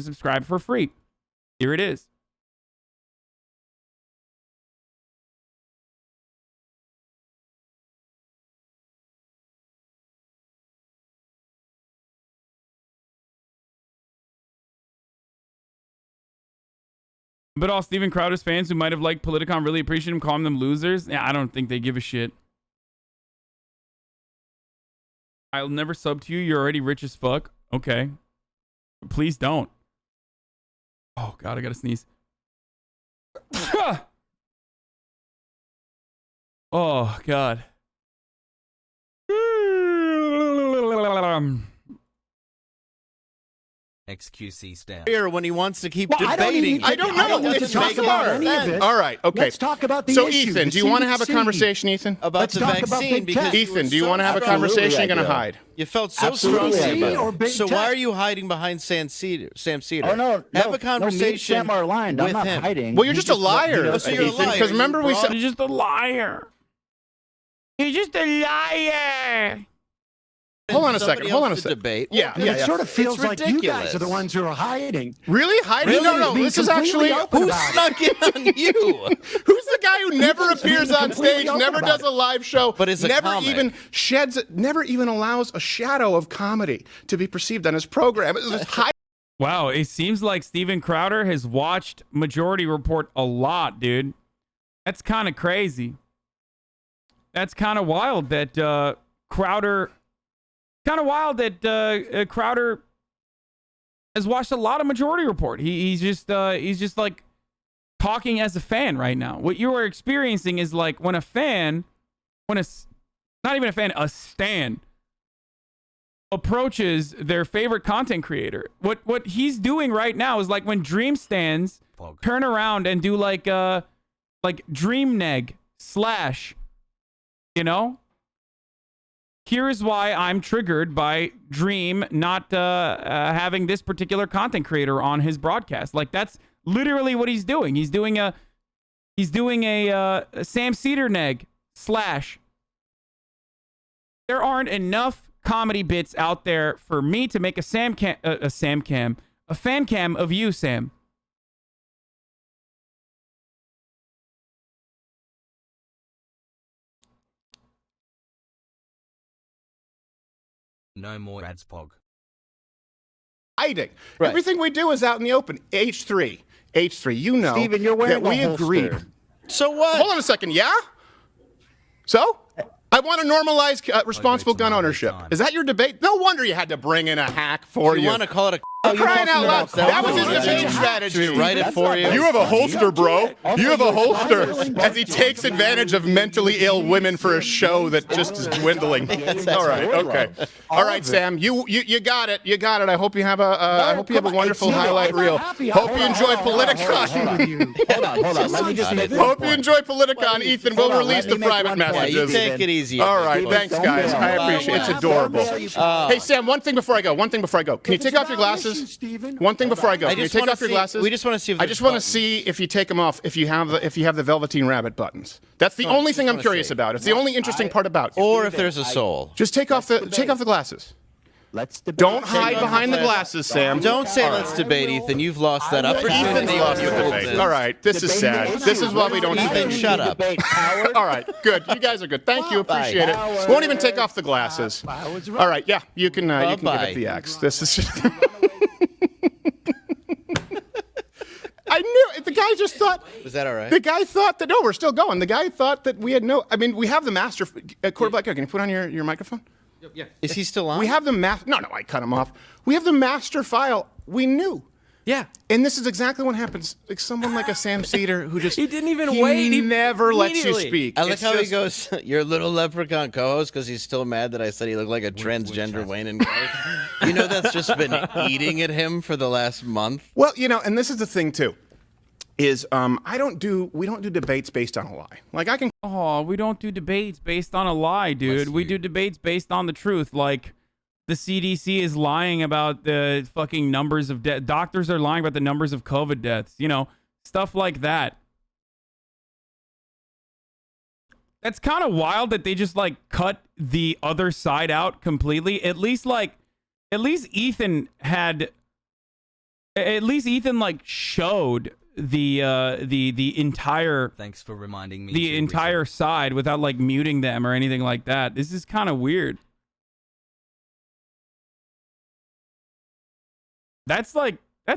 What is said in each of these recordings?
subscribe for free. Here it is. But all Steven Crowder's fans who might have liked Politicon really appreciate him calling them losers. Yeah, I don't think they give a shit. I'll never sub to you. You're already rich as fuck. Okay. Please don't. Oh, God, I gotta sneeze. Oh, God. XQC stand. Here when he wants to keep debating. I don't know. It's talk about any of it. All right. Okay. Let's talk about the so, issue. Ethan, do you want to have a conversation, Ethan? About the vaccine. Because Ethan, do you want to have a conversation? Or are you going to hide? You felt so Absolutely, strongly I about do. it. So why are you hiding behind Sam Cedar? Oh, no. Have a conversation Sam are aligned. I'm with not him. hiding. Well, you're just a liar, so you're a Ethan. liar. Because remember we said... He's just a liar. He's just a liar. Hold on a second. Hold on a second. Debate. Yeah, And yeah, it yeah. sort of feels It's like you ridiculous. guys are the ones who are hiding. Really? Hiding? Really? No, no. Being This is completely actually... open Who about it. snuck in on you? Who's the guy who never appears on completely stage, open never about does it. a live show, But is a never comic. even sheds, never even allows a shadow of comedy to be perceived on his program? It's just hiding. Wow, it seems like Steven Crowder has watched Majority Report a lot, dude. That's kind of crazy. That's kind of wild that Crowder... Kind of wild that Crowder has watched a lot of Majority Report. He's just like talking as a fan right now. What you are experiencing is like when a fan, not even a fan, a stan approaches their favorite content creator. What he's doing right now is like when Dream Stans turn around and do like Dream Neg / you know. Here's why I'm triggered by Dream not having this particular content creator on his broadcast. Like that's literally what he's doing. He's doing a Sam Cedar neg / There aren't enough comedy bits out there for me to make a fan cam of you, Sam. No more ads, Pog. Hiding. Right. Everything we do is out in the open. H3, you know Steven, you're wearing that we a holster. agreed. So what? Hold on a second. Yeah? So? I want to normalize responsible gun ownership. Is that your debate? No wonder you had to bring in a hack for you. You want to call it a... I'm crying out loud. That was his Should debate strategy. we write it for you? You have a holster, bro. You have a holster. As he takes advantage of mentally ill women for a show that just is dwindling. All right, okay. All right, Sam. You got it. You got it. I hope you have a wonderful highlight reel. Hope you enjoy Politicon. Hold on. Let me just make one Hope you point. enjoy Politicon, Ethan. We'll Hold on, release let me the make private one point. Yeah, you messages. take it easy. All right, everybody. thanks, guys. I appreciate it. It's adorable. Hey, Sam, one thing before I go. Can you take off your glasses? One thing before I go. Can you take off your glasses? We just want to see if I just want to see if you take them off. If you have the Velveteen Rabbit buttons. That's the only thing I'm curious about. It's the only interesting part about it. Or if there's a soul. Just take off the glasses. Let's debate. Don't hide behind the glasses, Sam. Don't say let's debate, Ethan. You've lost that opportunity. Ethan's lost the debate. All right, this is sad. This is why we don't. Ethan, shut up. All right, good. You guys are good. Thank you. Appreciate it. Won't even take off the glasses. All right, yeah, you can give it the X. This is just... I knew the guy just thought. Was that all right? The guy thought that. No, we're still going. The guy thought that we had no. I mean, we have the master. Quarterback, can you put on your microphone? Yeah. Is he still on? We have the No, I cut him off. We have the master file. We knew. Yeah. And this is exactly what happens. Like someone like a Sam Cedar who just He didn't even wait. He never lets you Immediately. speak. I like It's how he just- goes, "Your little leprechaun co-host," because he's still mad that I said he looked like a transgender Wayne and Garth. You know that's just been eating at him for the last month. Well, and this is the thing too. Is we don't do debates based on a lie. Like I can. Oh, we don't do debates based on a lie, dude. We do debates based on the truth. Like the CDC is lying about the fucking numbers of deaths. Doctors are lying about the numbers of COVID deaths. Stuff like that. That's kind of wild that they just like cut the other side out completely. At least Ethan had At least Ethan like showed the entire Thanks for reminding me. the to entire side without like muting them or anything like that. This is kind of weird. That's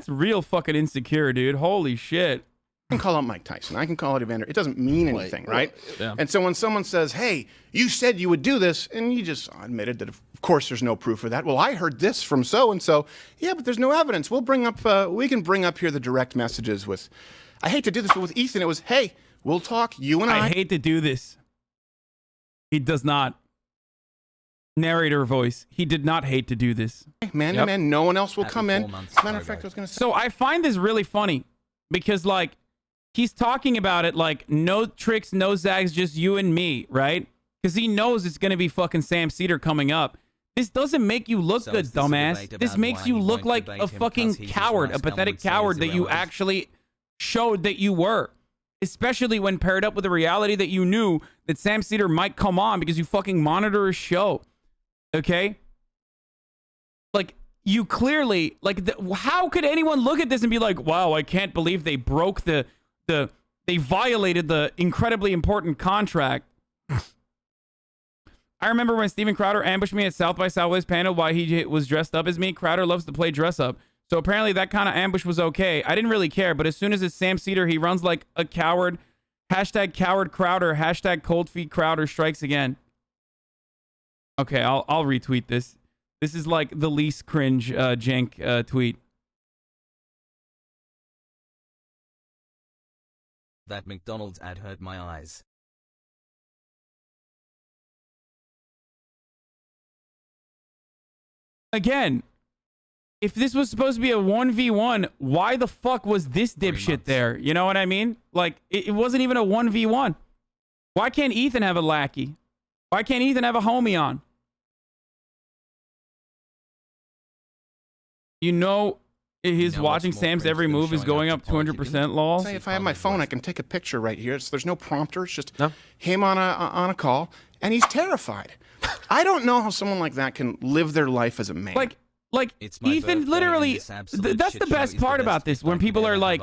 real fucking insecure, dude. Holy shit. I can call out Mike Tyson. I can call out Evander. It doesn't mean anything, right? Yeah. And so when someone says, hey, you said you would do this, and you just admitted that, of course, there's no proof of that. Well, I heard this from so-and-so. Yeah, but there's no evidence. We can bring up here the direct messages with, I hate to do this, but with Ethan, it was, hey, we'll talk, you and I. I hate to do this. He does not. Narrator voice. He did not hate to do this. Man to man, no one else will come in. As a matter of fact, I was going to say. So I find this really funny because, like, he's talking about it like no tricks, no zags, just you and me, right? Because he knows it's going to be fucking Sam Cedar coming up. This doesn't make you look good, dumbass. This makes you look like a fucking coward, a pathetic coward that you actually showed that you were. Especially when paired up with the reality that you knew that Sam Cedar might come on because you fucking monitor his show. Okay? Like, you clearly, like, how could anyone look at this and be like, wow, I can't believe they broke they violated the incredibly important contract. I remember when Steven Crowder ambushed me at South by Southwest panel while he was dressed up as me. Crowder loves to play dress up. So apparently that kind of ambush was okay. I didn't really care, but as soon as it's Sam Cedar, he runs like a coward. Hashtag coward Crowder. Hashtag cold feet Crowder strikes again. Okay, I'll retweet this. This is like the least cringe jank tweet. That McDonald's ad hurt my eyes. Again, if this was supposed to be a 1v1, why the fuck was this dipshit there? You know what I mean? Like, it wasn't even a 1v1. Why can't Ethan have a lackey? Why can't Ethan have a homie on? You know, his watching Sam's every move is going up 200%, lol. Say, if I have my phone, I can take a picture right here. There's no prompter. It's just him on a call, and he's terrified. I don't know how someone like that can live their life as a man. Like Ethan literally, that's the best part about this. When people are like,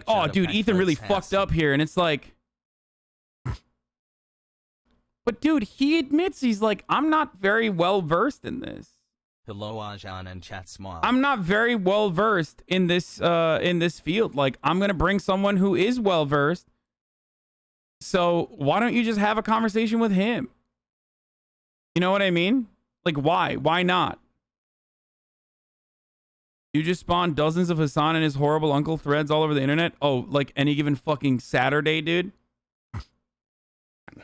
oh, dude, Ethan really fucked up here. And it's like, but dude, he admits he's like, I'm not very well versed in this. Hello, Arjan and chat smile. I'm not very well versed in this field. Like, I'm gonna bring someone who is well versed. So why don't you just have a conversation with him? You know what I mean? Like, why? Why not? You just spawned dozens of Hassan and his horrible uncle threads all over the internet. Oh, like any given fucking Saturday, dude.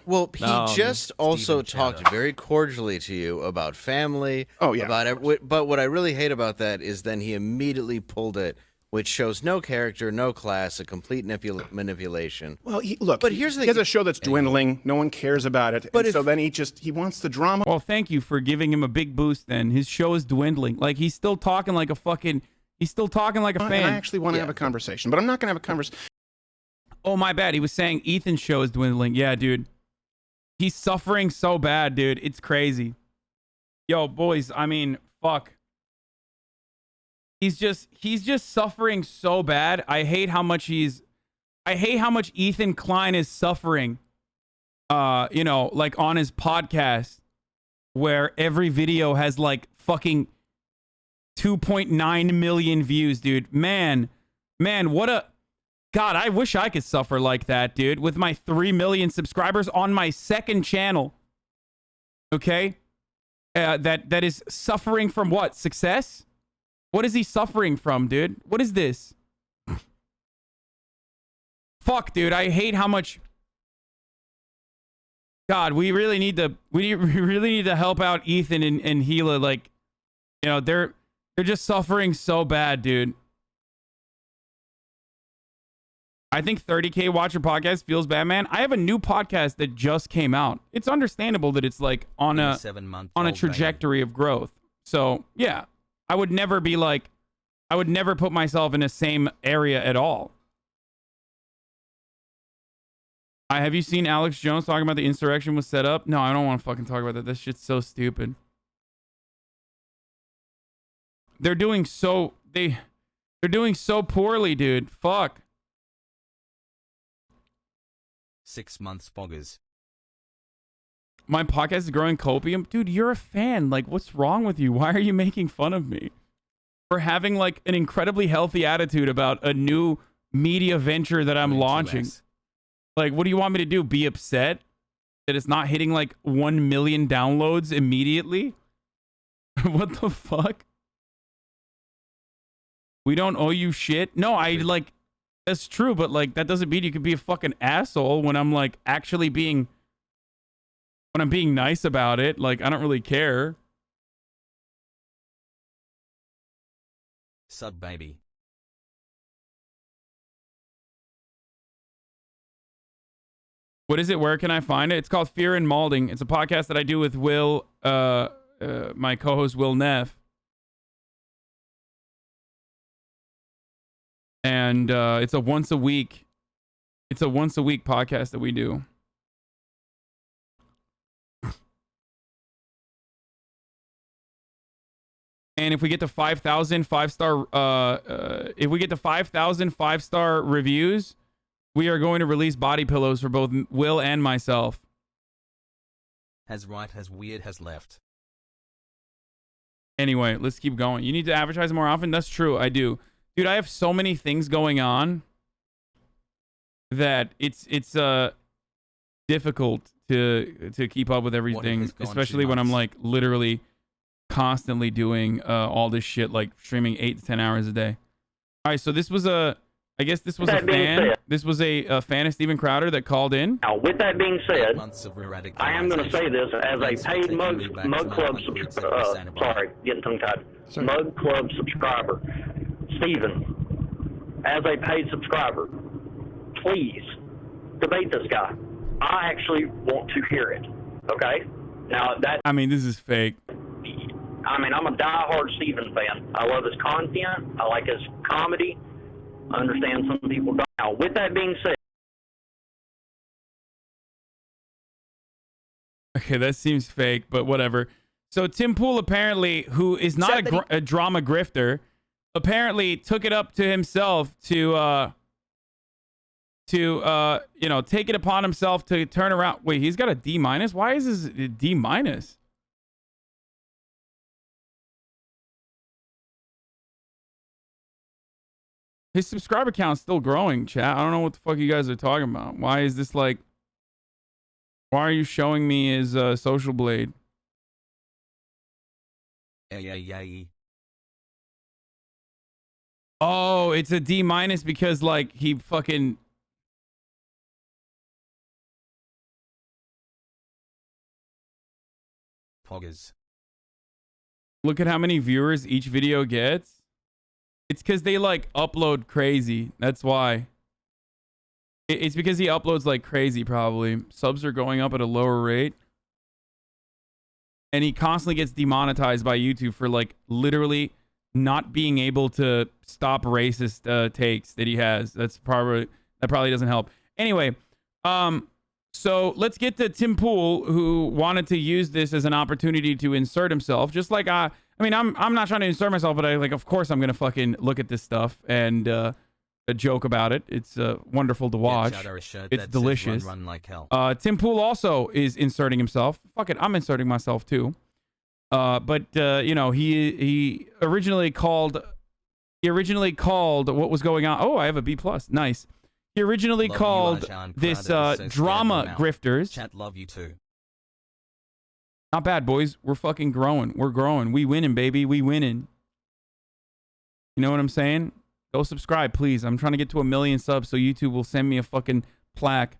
Well, he just also talked very cordially to you about family. Oh, yeah. But what I really hate about that is then he immediately pulled it, which shows no character, no class, a complete manipulation. Well, here's the thing. He has a show that's dwindling. No one cares about it. But so then he wants the drama. Well, thank you for giving him a big boost then. His show is dwindling. Like, he's still talking like a fan. I actually want to have a conversation, but I'm not going to have a conversation. Oh, my bad. He was saying Ethan's show is dwindling. Yeah, dude. He's suffering so bad, dude. It's crazy. Yo, boys, I mean, fuck. He's just suffering so bad. I hate how much Ethan Klein is suffering. You know, like on his podcast where every video has like fucking 2.9 million views, dude. Man, what a God, I wish I could suffer like that, dude, with my 3 million subscribers on my second channel. Okay? That is suffering from what? Success? What is he suffering from, dude? What is this? Fuck, dude, I hate how much... God, we really need to help out Ethan and Gila. Like, you know, they're just suffering so bad, dude. I think 30K watcher podcast feels bad, man. I have a new podcast that just came out. It's understandable that it's like on a trajectory of growth. So yeah, I would never put myself in the same area at all. Have you seen Alex Jones talking about the insurrection was set up? No, I don't want to fucking talk about that. This shit's so stupid. They're doing so they're doing so poorly, dude. Fuck. 6 months poggers. My podcast is growing copium. Dude, you're a fan. Like, what's wrong with you? Why are you making fun of me for having like an incredibly healthy attitude about a new media venture that I'm launching? Like, what do you want me to do? Be upset that it's not hitting like 1 million downloads immediately? What the fuck? We don't owe you shit. No, I like, that's true, but like, that doesn't mean you could be a fucking asshole when I'm like actually being, when I'm being nice about it. Like, I don't really care. Sub baby. What is it? Where can I find it? It's called Fear and Malding. It's a podcast that I do with Will, my co-host Will Neff. And it's a once a week podcast that we do. And if we get to 5,000 5-star if we get to 5,000 5-star reviews, we are going to release body pillows for both Will and myself. Has right, has weird, has left. Anyway, let's keep going. You need to advertise more often. That's true. I do. Dude, I have so many things going on that it's difficult to keep up with everything, especially when I'm like literally constantly doing all this shit, like streaming 8 to 10 hours a day. All right, so this was a fan. This was a fan of Steven Crowder that called in. Now, with that being said, I am going to say this as a paid Mug Club Mug Club subscriber. Steven, as a paid subscriber, please debate this guy. I actually want to hear it. Okay? Now that I mean, this is fake. I mean, I'm a diehard Steven fan. I love his content. I like his comedy. I understand some people don't. Now, with that being said, okay, that seems fake, but whatever. So Tim Pool apparently, who is not a drama grifter, apparently took it up to himself to take it upon himself to turn around. Wait, he's got a D-. Why is this a D-? His subscriber count's still growing, chat. I don't know what the fuck you guys are talking about. Why is this like... Why are you showing me his social blade? Oh, it's a D- because like he fucking... Poggers. Look at how many viewers each video gets. It's because they like upload crazy. That's why. It's because he uploads like crazy, probably. Subs are going up at a lower rate. And he constantly gets demonetized by YouTube for like literally not being able to stop racist takes that he has. That probably doesn't help. Anyway, so let's get to Tim Pool, who wanted to use this as an opportunity to insert himself. Just like I'm not trying to insert myself, but of course I'm gonna fucking look at this stuff and a joke about it. It's wonderful to watch. It's delicious. Run like hell. Tim Pool also is inserting himself. Fuck it, I'm inserting myself too. But he originally called what was going on. Oh, I have a B+. Nice. He originally called this drama grifters. Chat, love you too. Not bad, boys. We're fucking growing. We're growing. We winning, baby. We winning. You know what I'm saying? Go subscribe, please. I'm trying to get to 1 million subs so YouTube will send me a fucking plaque.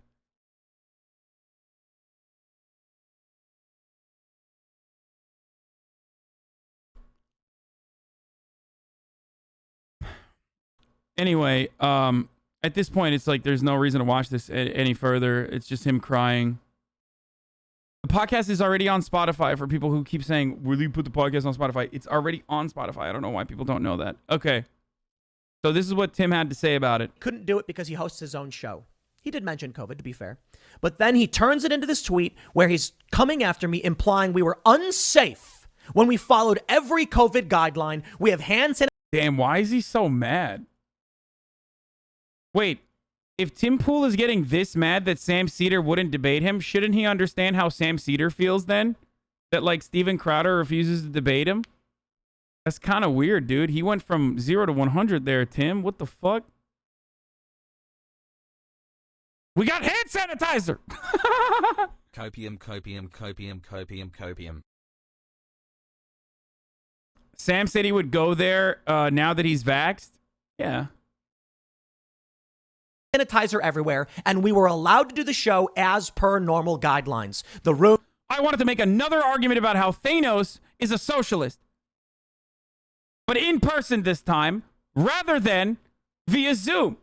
Anyway, at this point, it's like there's no reason to watch this any further. It's just him crying. The podcast is already on Spotify for people who keep saying, will you put the podcast on Spotify? It's already on Spotify. I don't know why people don't know that. Okay. So this is what Tim had to say about it. Couldn't do it because he hosts his own show. He did mention COVID, to be fair. But then he turns it into this tweet where he's coming after me, implying we were unsafe when we followed every COVID guideline. We have hand sanitizer. Damn, why is he so mad? Wait, if Tim Pool is getting this mad that Sam Cedar wouldn't debate him, shouldn't he understand how Sam Cedar feels then? That, like, Steven Crowder refuses to debate him? That's kind of weird, dude. He went from 0 to 100 there, Tim. What the fuck? We got hand sanitizer! Copium, copium, copium, copium, copium. Sam said he would go there now that he's vaxxed. Yeah. Sanitizer everywhere, and we were allowed to do the show as per normal guidelines. The room. I wanted to make another argument about how Thanos is a socialist. But in person this time, rather than via Zoom.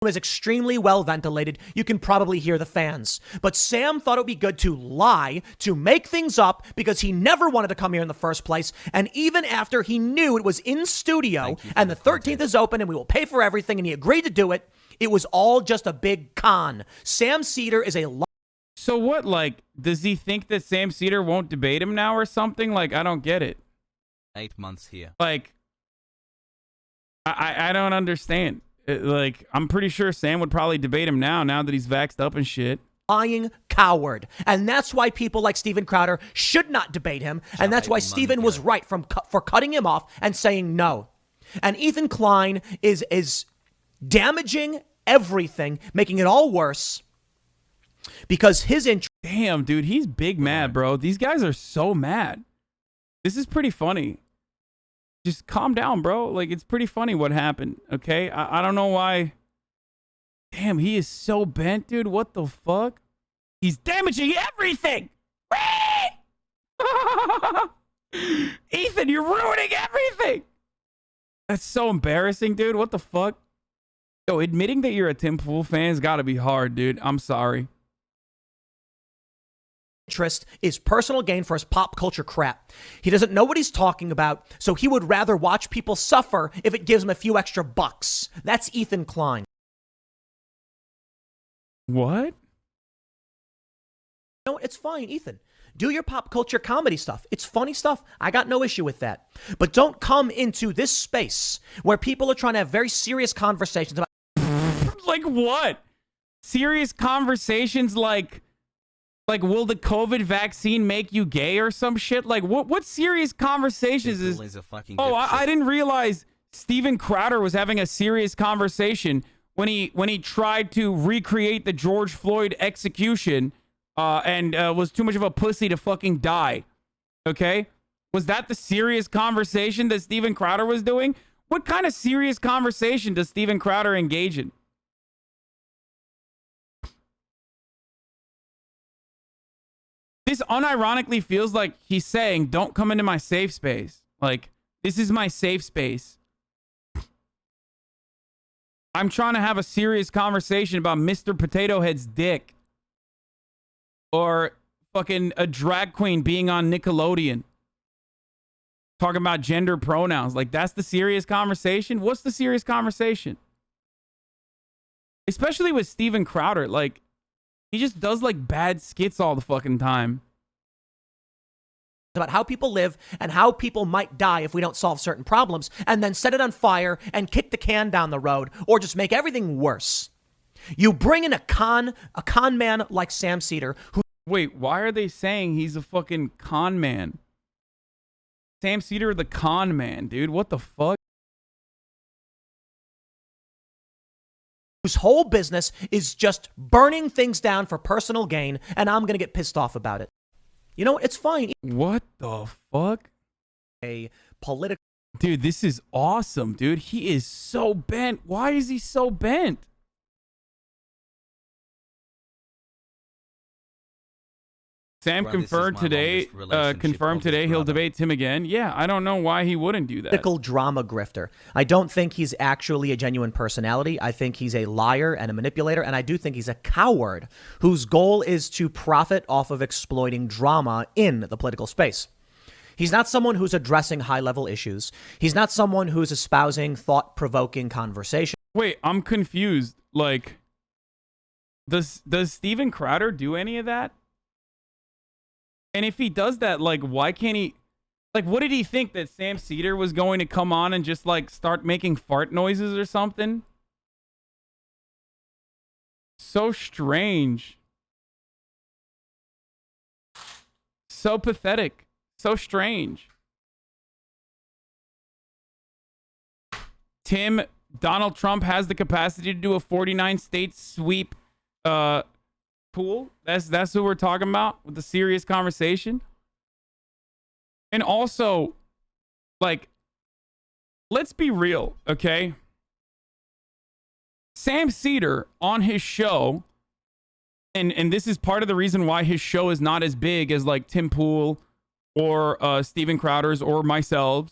Is extremely well ventilated. You can probably hear the fans. But Sam thought it would be good to lie, to make things up, because he never wanted to come here in the first place. And even after he knew it was in studio and the 13th is open and we will pay for everything and he agreed to do it, it was all just a big con. Sam Cedar is a So what, like, does he think that Sam Cedar won't debate him now or something? Like, I don't get it. 8 months here. Like, I don't understand. Like, I'm pretty sure Sam would probably debate him now that he's vaxxed up and shit. lying coward. And that's why people like Steven Crowder should not debate him. And that's why Steven was right for cutting him off and saying no. And Ethan Klein is damaging everything, making it all worse because his interest. Damn, dude, he's big mad, bro. These guys are so mad. This is pretty funny. Just calm down, bro. Like, it's pretty funny what happened, okay? I don't know why. Damn, he is so bent, dude. What the fuck? He's damaging everything. Ethan, you're ruining everything. That's so embarrassing, dude. What the fuck? Yo, admitting that you're a Tim Pool fan has got to be hard, dude. I'm sorry. Interest is personal gain for his pop culture crap. He doesn't know what he's talking about, so he would rather watch people suffer if it gives him a few extra bucks. That's Ethan Klein. What? No, it's fine, Ethan. Do your pop culture comedy stuff. It's funny stuff. I got no issue with that. But don't come into this space where people are trying to have very serious conversations about... Like what? Serious conversations like will the COVID vaccine make you gay or some shit? Like what serious conversations is... Oh, I didn't realize Steven Crowder was having a serious conversation when he tried to recreate the George Floyd execution and was too much of a pussy to fucking die. Okay? Was that the serious conversation that Steven Crowder was doing? What kind of serious conversation does Steven Crowder engage in? This unironically feels like he's saying, don't come into my safe space. Like, this is my safe space. I'm trying to have a serious conversation about Mr. Potato Head's dick. Or fucking a drag queen being on Nickelodeon. Talking about gender pronouns. Like, that's the serious conversation? What's the serious conversation? Especially with Steven Crowder. Like, he just does, like, bad skits all the fucking time. About how people live and how people might die if we don't solve certain problems, and then set it on fire and kick the can down the road, or just make everything worse. You bring in a con man like Sam Cedar, who... Wait, why are they saying he's a fucking con man? Sam Cedar, the con man, dude. What the fuck? Whose whole business is just burning things down for personal gain, and I'm going to get pissed off about it. You know, it's fine. What the fuck? A political... Dude, this is awesome, dude. He is so bent. Why is he so bent? Sam confirmed today he'll debate Tim again. Yeah, I don't know why he wouldn't do that. Political drama grifter. I don't think he's actually a genuine personality. I think he's a liar and a manipulator, and I do think he's a coward whose goal is to profit off of exploiting drama in the political space. He's not someone who's addressing high-level issues. He's not someone who's espousing thought-provoking conversation. Wait, I'm confused. Like, does Steven Crowder do any of that? And if he does that, like, why can't he... Like, what did he think, that Sam Cedar was going to come on and just like start making fart noises or something? So strange. So pathetic. So strange. Tim, Donald Trump has the capacity to do a 49-state sweep pool. That's who we're talking about with the serious conversation. And also, like, let's be real, okay? Sam Cedar on his show, and this is part of the reason why his show is not as big as like Tim Pool or Steven Crowder's or myself,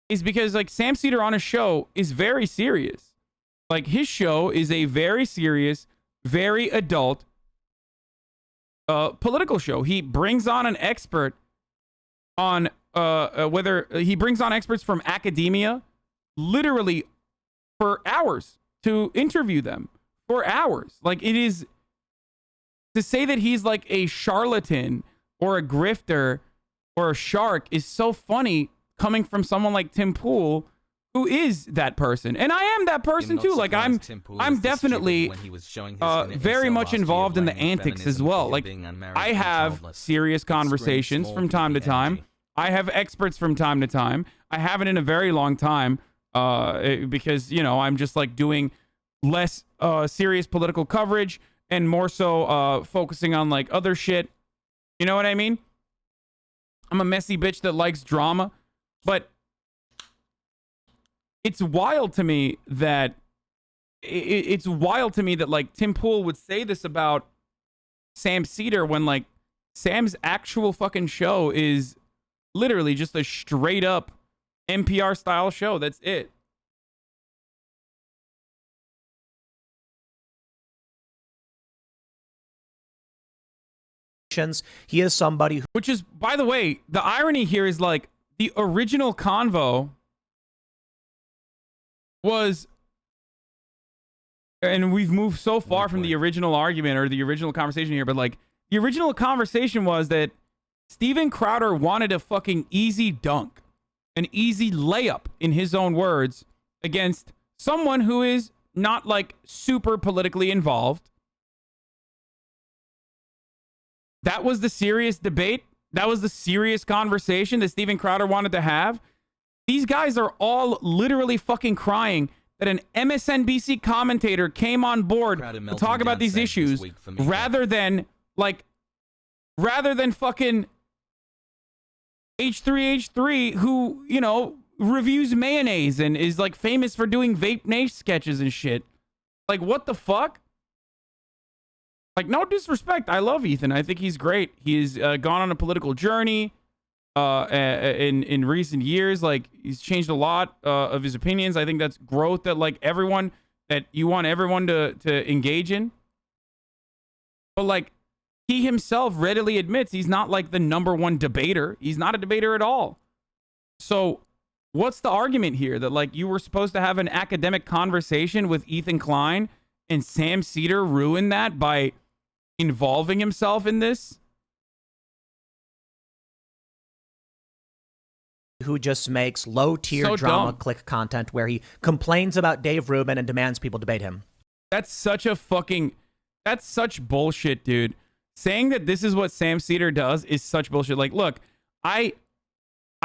is because like Sam Cedar on his show is very serious. Like, his show is a very serious, very adult political show. He brings on an expert on whether he brings on experts from academia literally for hours to interview them for hours. Like, it is to say that he's like a charlatan or a grifter or a shark is so funny coming from someone like Tim Pool, who is that person. And I am that person too. Like, I'm definitely very much involved in the antics as well. Like, I have serious conversations from time to time. I have experts from time to time. I haven't in a very long time because, you know, I'm just like doing less serious political coverage and more so focusing on like other shit. You know what I mean? I'm a messy bitch that likes drama, but it's wild to me that like Tim Pool would say this about Sam Cedar when like Sam's actual fucking show is literally just a straight up NPR style show. That's it. He is somebody who, which is, by the way, the irony here is like the original convo was, and we've moved so far from the original argument or the original conversation here, but like the original conversation was that Steven Crowder wanted a fucking easy dunk, an easy layup, in his own words, against someone who is not like super politically involved. That was the serious debate. That was the serious conversation that Steven Crowder wanted to have. These guys are all literally fucking crying that an MSNBC commentator came on board to talk about these issues rather than fucking H3H3, who, you know, reviews mayonnaise and is like famous for doing Vape Nash sketches and shit. Like, what the fuck? Like, no disrespect. I love Ethan. I think he's great. He's gone on a political journey in recent years. Like, he's changed a lot of his opinions. I think that's growth that like everyone, that you want everyone to engage in. But like, he himself readily admits he's not like the number one debater. He's not a debater at all. So what's the argument here? That like you were supposed to have an academic conversation with Ethan Klein and Sam Cedar ruined that by involving himself in this? who just makes low-tier drama click content where he complains about Dave Rubin and demands people debate him. That's such bullshit, dude. Saying that this is what Sam Cedar does is such bullshit. Like, look, I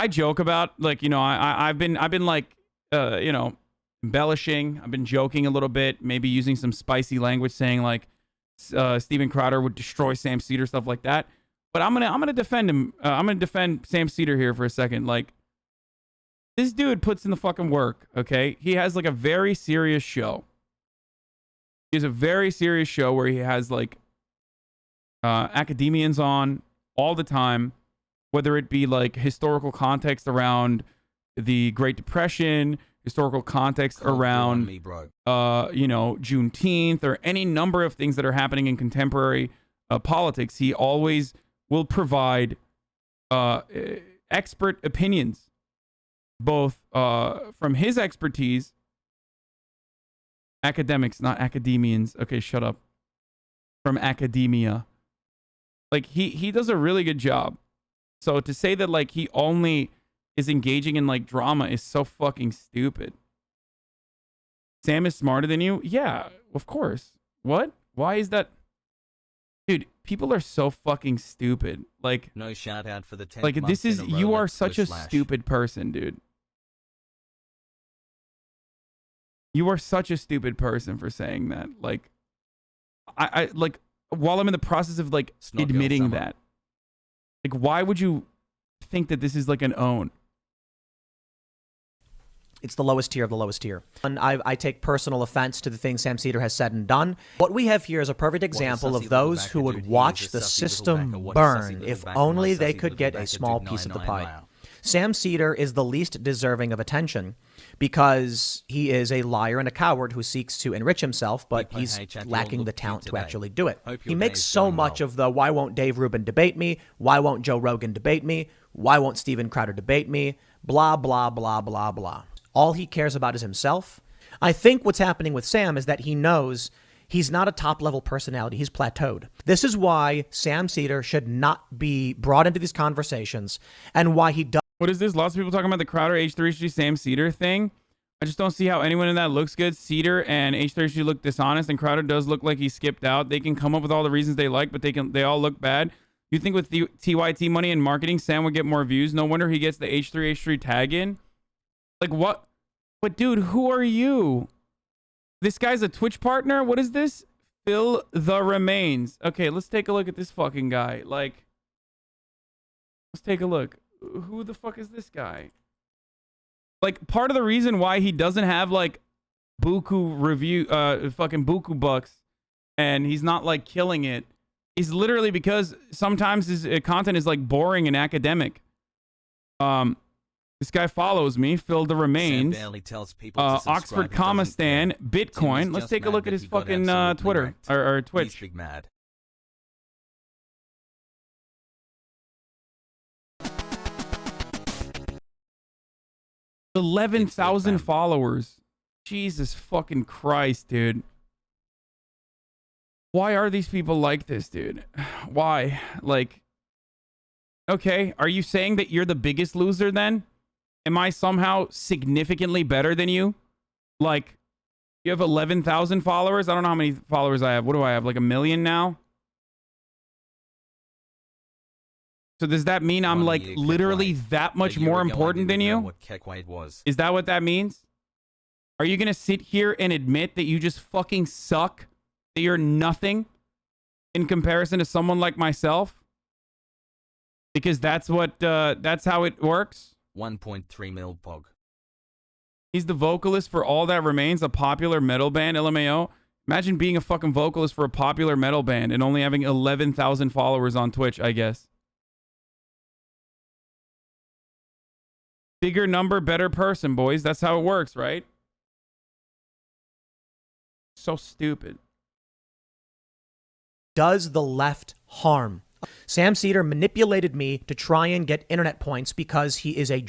joke about, like, you know, I've been like, you know, embellishing. I've been joking a little bit, maybe using some spicy language, saying like Steven Crowder would destroy Sam Cedar, stuff like that. But I'm gonna defend him. I'm gonna defend Sam Cedar here for a second. Like, this dude puts in the fucking work. Okay, he has like a very serious show. He has a very serious show where he has like academians on all the time, whether it be like historical context around the Great Depression, historical context around you know, Juneteenth, or any number of things that are happening in contemporary politics. He always will provide expert opinions, both from his expertise, academics, not academians. Okay, shut up. From academia. Like, he does a really good job. So to say that like he only is engaging in like drama is so fucking stupid. Sam is smarter than you? Yeah, of course. What? Why is that? Dude, people are so fucking stupid. Like, no shout out for the 10th like this month in is a row, you are let's such go a slash. stupid person, dude. You are such a stupid person for saying that. Like, I like while I'm in the process of like Snot girl admitting summer. that. Like, why would you think that this is like an own? It's the lowest tier of the lowest tier. And I take personal offense to the things Sam Cedar has said and done. What we have here is a perfect example of those who would watch the system burn if only they could get a small piece of the pie. Sam Cedar is the least deserving of attention because he is a liar and a coward who seeks to enrich himself, but he's lacking the talent to actually do it. He makes so much of the why won't Dave Rubin debate me? Why won't Joe Rogan debate me? Why won't Steven Crowder debate me? Blah, blah, blah, blah, blah. All he cares about is himself. I think what's happening with Sam is that he knows he's not a top-level personality. He's plateaued. This is why Sam Cedar should not be brought into these conversations and why he does. What is this? Lots of people talking about the Crowder H3H3 Sam Cedar thing. I just don't see how anyone in that looks good. Cedar and H3H3 look dishonest, and Crowder does look like he skipped out. They can come up with all the reasons they like, but they all look bad. You think with the TYT money and marketing, Sam would get more views? No wonder he gets the H3H3 tag in. Like, what? But, dude, who are you? This guy's a Twitch partner? What is this? Fill the remains. Okay, let's take a look at this fucking guy. Like, let's take a look. Who the fuck is this guy? Like, part of the reason why he doesn't have, like, buku review, fucking buku bucks, and he's not, like, killing it, is literally because sometimes his content is, like, boring and academic. This guy follows me. Fill the remains. Oxford comma stan. Bitcoin. Let's take a look at his fucking Twitter or Twitch. He's big mad. 11,000 followers. Jesus fucking Christ, dude. Why are these people like this, dude? Why? Like, okay, are you saying that you're the biggest loser then? Am I somehow significantly better than you? Like, you have 11,000 followers? I don't know how many followers I have. What do I have? Like 1 million now? So does that mean I'm like literally that much more important than you? Is that what that means? Are you going to sit here and admit that you just fucking suck? That you're nothing in comparison to someone like myself? Because that's how it works. 1.3 mil pog. He's the vocalist for All That Remains, a popular metal band, LMAO. Imagine being a fucking vocalist for a popular metal band and only having 11,000 followers on Twitch, I guess. Bigger number, better person, boys. That's how it works, right? So stupid. Does the left harm? Sam Cedar manipulated me to try and get internet points because he is a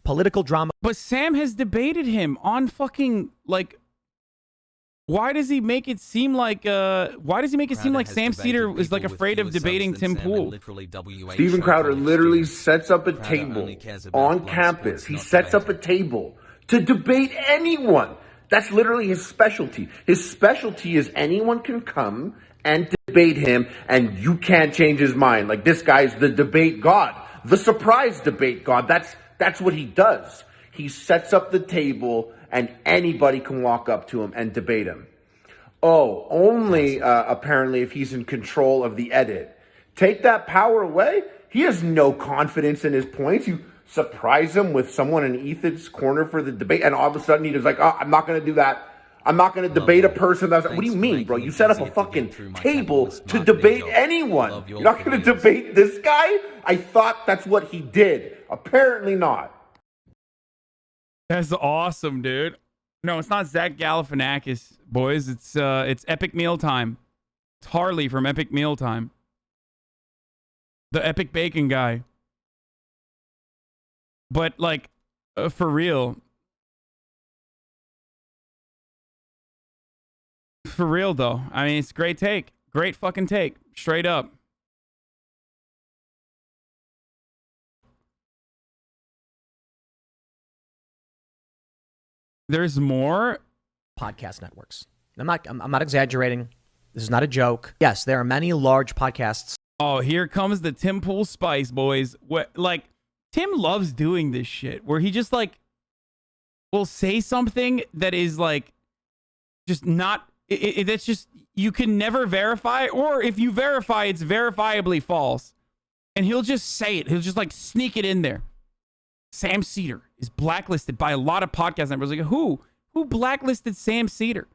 political drama. But Sam has debated him on fucking, like, why does he make it seem like Sam Cedar is like afraid of debating Tim Pool? Steven Crowder literally sets up a table on campus. He sets up a table to debate anyone. That's literally his specialty. His specialty is anyone can come and debate him, and you can't change his mind. Like, this guy's the debate god, the surprise debate god. That's what he does. He sets up the table, and anybody can walk up to him and debate him. Oh, only apparently if he's in control of the edit. Take that power away. He has no confidence in his points. You surprise him with someone in Ethan's corner for the debate, and all of a sudden he just like, oh, I'm not going to do that. I'm not going to debate a person that's... What do you mean, bro? You set up a fucking table to debate anyone. You're not going to debate this guy? I thought that's what he did. Apparently not. That's awesome, dude. No, it's not Zach Galifianakis, boys. It's Epic Mealtime. It's Harley from Epic Mealtime. The Epic Bacon guy. But, like, for real... For real, though. I mean, it's a great take. Great fucking take. Straight up. There's more podcast networks. I'm not exaggerating. This is not a joke. Yes, there are many large podcasts. Oh, here comes the Tim Pool spice, boys. What, like, Tim loves doing this shit where he just like will say something that is like just not. That's just, you can never verify, or if you verify, it's verifiably false. And he'll just say it. He'll just like sneak it in there. Sam Cedar is blacklisted by a lot of podcast networks. Like, who blacklisted Sam Cedar?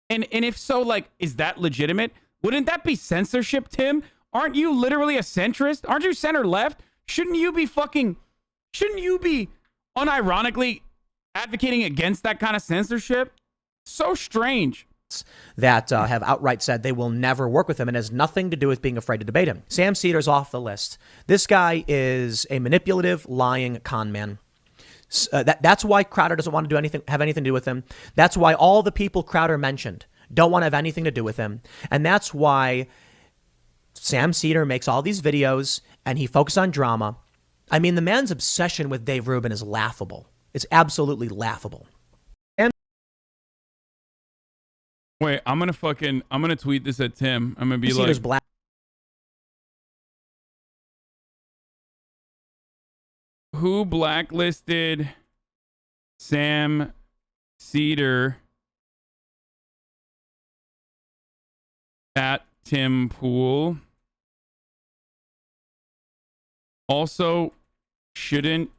And if so, like, is that legitimate? Wouldn't that be censorship, Tim? Aren't you literally a centrist? Aren't you center left? Shouldn't you be unironically advocating against that kind of censorship? So strange. That have outright said they will never work with him, and has nothing to do with being afraid to debate him. Sam Cedar's off the list. This guy is a manipulative, lying con man. That's why Crowder doesn't want to have anything to do with him. That's why all the people Crowder mentioned don't want to have anything to do with him. And that's why Sam Cedar makes all these videos and he focuses on drama. I mean, the man's obsession with Dave Rubin is laughable. It's absolutely laughable. Wait, I'm gonna tweet this at Tim. I'm gonna be Cedar's like, who blacklisted Sam Cedar at Tim Pool? Also, shouldn't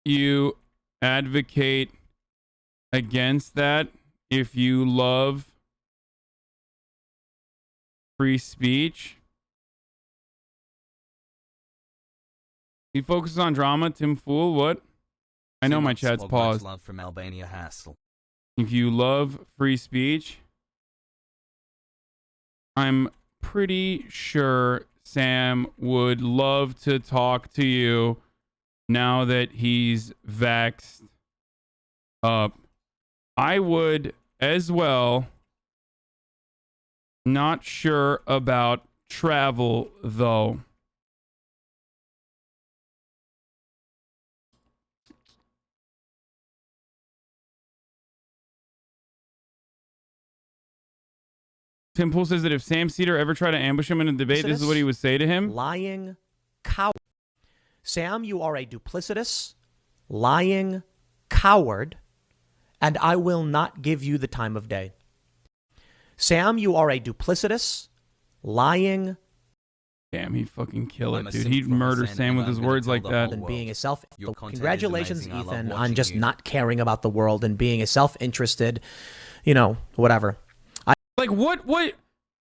you advocate against that if you love free speech? He focuses on drama. Tim Fool, what? I know my chat's paused. Love from Albania Hassel. If you love free speech, I'm pretty sure Sam would love to talk to you now that he's vaxxed up. I would as well. Not sure about travel, though. Tim Pool says that if Sam Cedar ever tried to ambush him in a debate, this is what he would say to him. Lying coward. Sam, you are a duplicitous, lying coward, and I will not give you the time of day. Sam, you are a duplicitous, lying. Damn, he fucking kill it, dude. He'd murder Sam with his words like that. And being a congratulations, Ethan, on just not caring about the world and being a self-interested, whatever. Like, what,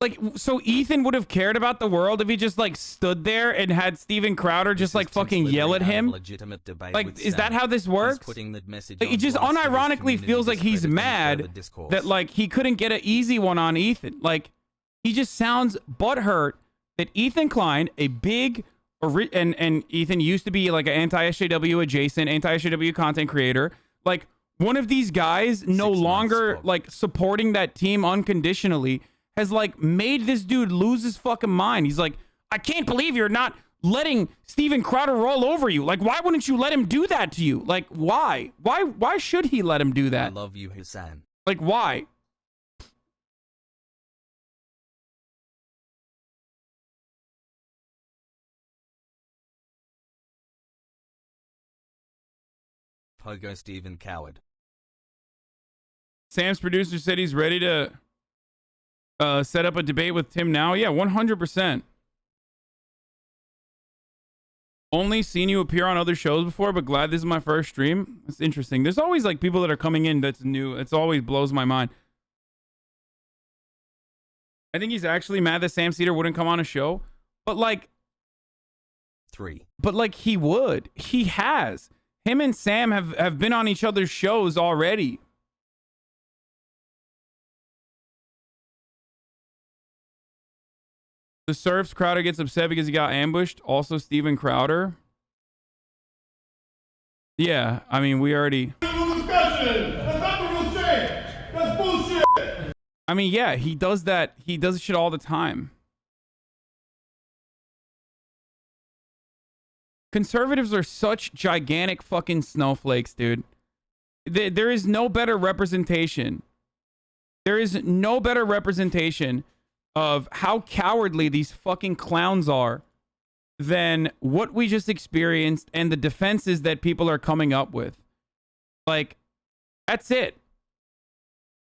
like, so Ethan would have cared about the world if he just, like, stood there and had Steven Crowder just, like, fucking yell at him? Like, is that how this works? Like, he just unironically feels like he's mad that, like, he couldn't get an easy one on Ethan. Like, he just sounds butthurt that Ethan Klein, a big, and Ethan used to be, like, an anti-SJW adjacent, anti-SJW content creator, like, one of these guys no longer, like, supporting that team unconditionally has, like, made this dude lose his fucking mind. He's like, I can't believe you're not letting Steven Crowder roll over you. Like, why wouldn't you let him do that to you? Like, why? Why should he let him do that? I love you, Hassan. Like, why? Pogo Steven Coward. Sam's producer said he's ready to set up a debate with Tim now. Yeah, 100%. Only seen you appear on other shows before, but glad this is my first stream. It's interesting. There's always, like, people that are coming in that's new. It's always blows my mind. I think he's actually mad that Sam Cedar wouldn't come on a show. But, like... 3. But, like, he would. He has. Him and Sam have been on each other's shows already. The Surfs Crowder gets upset because he got ambushed. Also, Steven Crowder. Yeah, I mean, we already... That's not the real thing. That's bullshit. I mean, yeah, he does that. He does shit all the time. Conservatives are such gigantic fucking snowflakes, dude. There is no better representation. There is no better representation of how cowardly these fucking clowns are than what we just experienced and the defenses that people are coming up with. Like, that's it.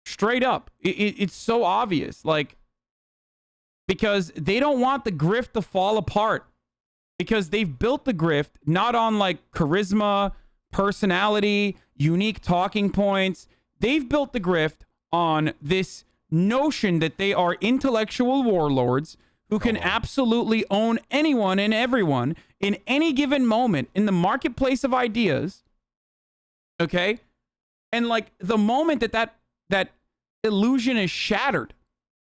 Straight up. It's so obvious. Like, because they don't want the grift to fall apart. Because they've built the grift not on like charisma, personality, unique talking points. They've built the grift on this notion that they are intellectual warlords who can absolutely own anyone and everyone in any given moment in the marketplace of ideas. Okay? And like the moment that illusion is shattered,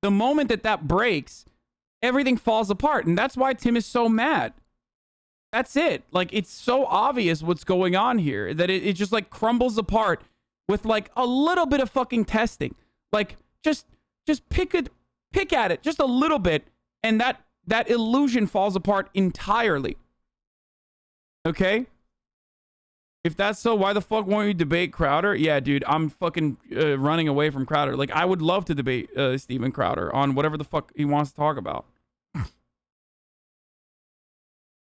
the moment that breaks, everything falls apart. And that's why Tim is so mad. That's it. Like, it's so obvious what's going on here that it just like crumbles apart with like a little bit of fucking testing. Like, just pick at it just a little bit, and that illusion falls apart entirely. Okay? If that's so, why the fuck won't you debate Crowder? Yeah, dude, I'm fucking running away from Crowder. Like, I would love to debate Steven Crowder on whatever the fuck he wants to talk about.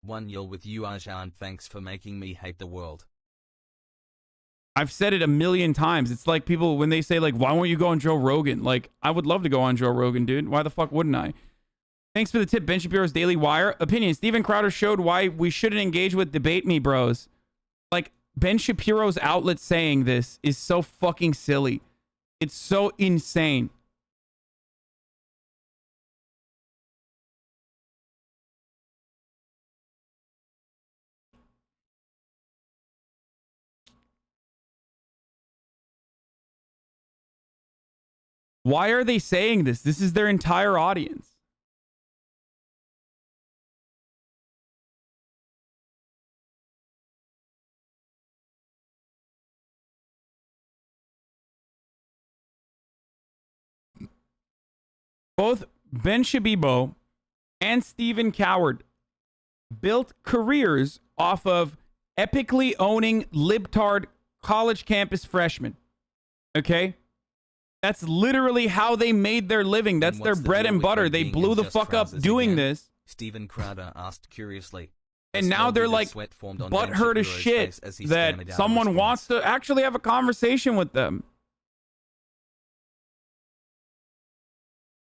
1-0 with you, Ajan. Thanks for making me hate the world. I've said it a million times. It's like people, when they say, like, why won't you go on Joe Rogan? Like, I would love to go on Joe Rogan, dude. Why the fuck wouldn't I? Thanks for the tip, Ben Shapiro's Daily Wire. Opinion, Steven Crowder showed why we shouldn't engage with Debate Me Bros. Like, Ben Shapiro's outlet saying this is so fucking silly. It's so insane. Why are they saying this? This is their entire audience. Both Ben Shabibo and Stephen Coward built careers off of epically owning libtard college campus freshmen. Okay? That's literally how they made their living. That's their bread and butter. They blew the fuck up doing this. Steven Crowder asked curiously. And now they're like butthurt as shit that someone wants to actually have a conversation with them.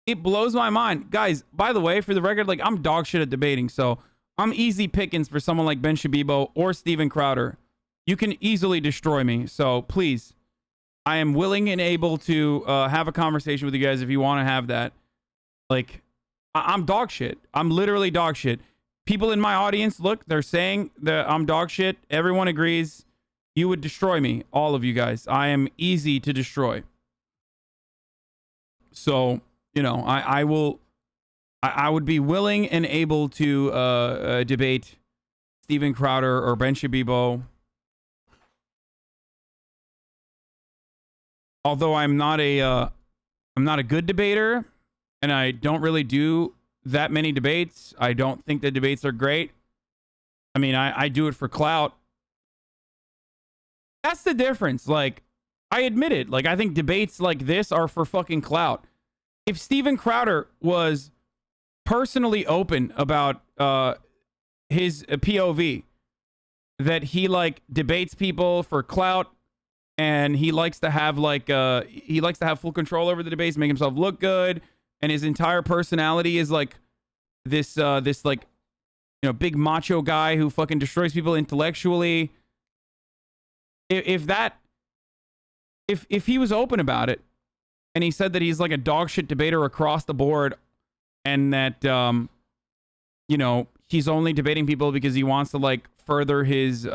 It blows my mind. Guys, by the way, for the record, like, I'm dog shit at debating, so I'm easy pickings for someone like Ben Shabibo or Steven Crowder. You can easily destroy me, so please. I am willing and able to have a conversation with you guys if you want to have that. Like, I'm dog shit. I'm literally dog shit. People in my audience, look, they're saying that I'm dog shit. Everyone agrees. You would destroy me, all of you guys. I am easy to destroy. So, you know, I would be willing and able to debate Steven Crowder or Ben Shabibo. Although I'm not a good debater, and I don't really do that many debates. I don't think the debates are great. I mean, I do it for clout. That's the difference. Like, I admit it. Like, I think debates like this are for fucking clout. If Steven Crowder was personally open about his POV, that he like debates people for clout, and he likes to have like full control over the debates, make himself look good, and his entire personality is like this like, you know, big macho guy who fucking destroys people intellectually. If he was open about it, and he said that he's like a dog shit debater across the board, and that you know, he's only debating people because he wants to like further his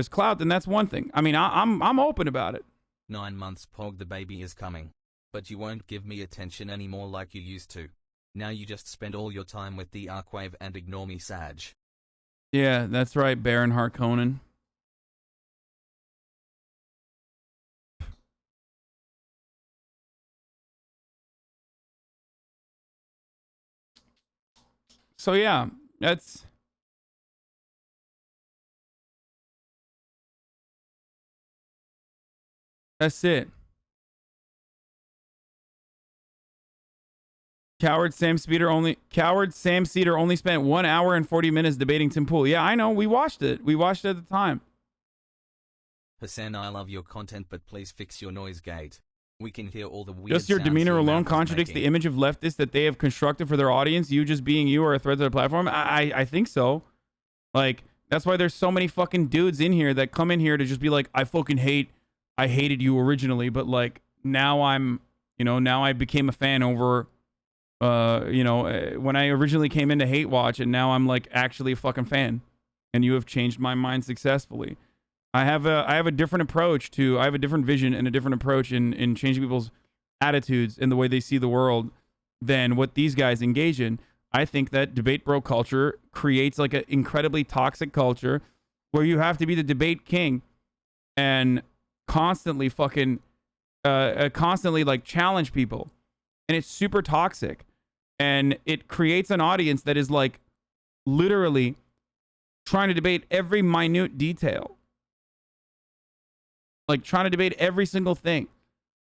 clout, then that's one thing. I mean, I'm open about it. 9 months, Pog, the baby is coming. But you won't give me attention anymore like you used to. Now you just spend all your time with the Arkwave and ignore me, Sag. Yeah, that's right, Baron Harkonnen. So yeah, that's That's it. Coward Sam Cedar only spent 1 hour and 40 minutes debating Tim Pool. Yeah, I know. We watched it. We watched it at the time. Hassan, I love your content, but please fix your noise gate. We can hear all the weird Just your sounds demeanor your alone mouth is contradicts the making. image of leftists that they have constructed for their audience. You just being you are a threat to the platform. I think so. Like, that's why there's so many fucking dudes in here that come in here to just be like, I hated you originally, but like now now I became a fan over, when I originally came into Hate Watch, and now I'm like actually a fucking fan, and you have changed my mind successfully. I have a different approach I have a different vision and a different approach in changing people's attitudes and the way they see the world than what these guys engage in. I think that debate bro culture creates like an incredibly toxic culture where you have to be the debate king and constantly like challenge people. And it's super toxic. And it creates an audience that is like literally trying to debate every minute detail. Like trying to debate every single thing.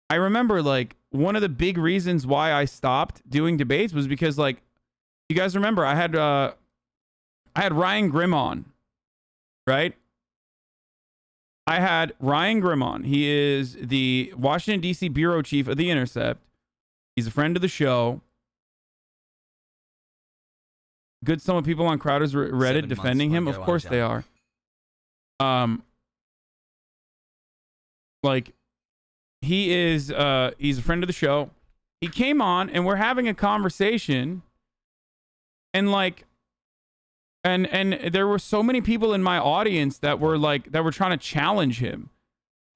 I remember like one of the big reasons why I stopped doing debates was because like, you guys remember I had Ryan Grimm on, right? I had Ryan Grimm on. He is the Washington, D.C. bureau chief of The Intercept. He's a friend of the show. Good sum of people on Crowder's Reddit defending him. Of course they are. Like, he's a friend of the show. He came on and we're having a conversation, and like, and there were so many people in my audience that were trying to challenge him,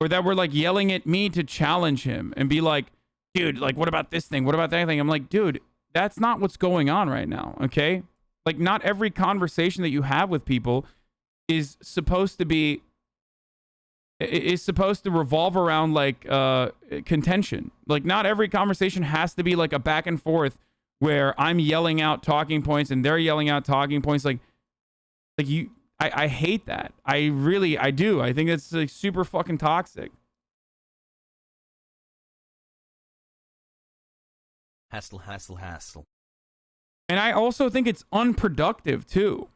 or that were like yelling at me to challenge him and be like, dude, like, what about this thing? What about that thing? I'm like, dude, that's not what's going on right now. Okay. Like, not every conversation that you have with people is supposed to revolve around like contention. Like, not every conversation has to be like a back and forth where I'm yelling out talking points and they're yelling out talking points. I hate that. I do. I think that's like super fucking toxic. Hassle, hassle, hassle. And I also think it's unproductive too.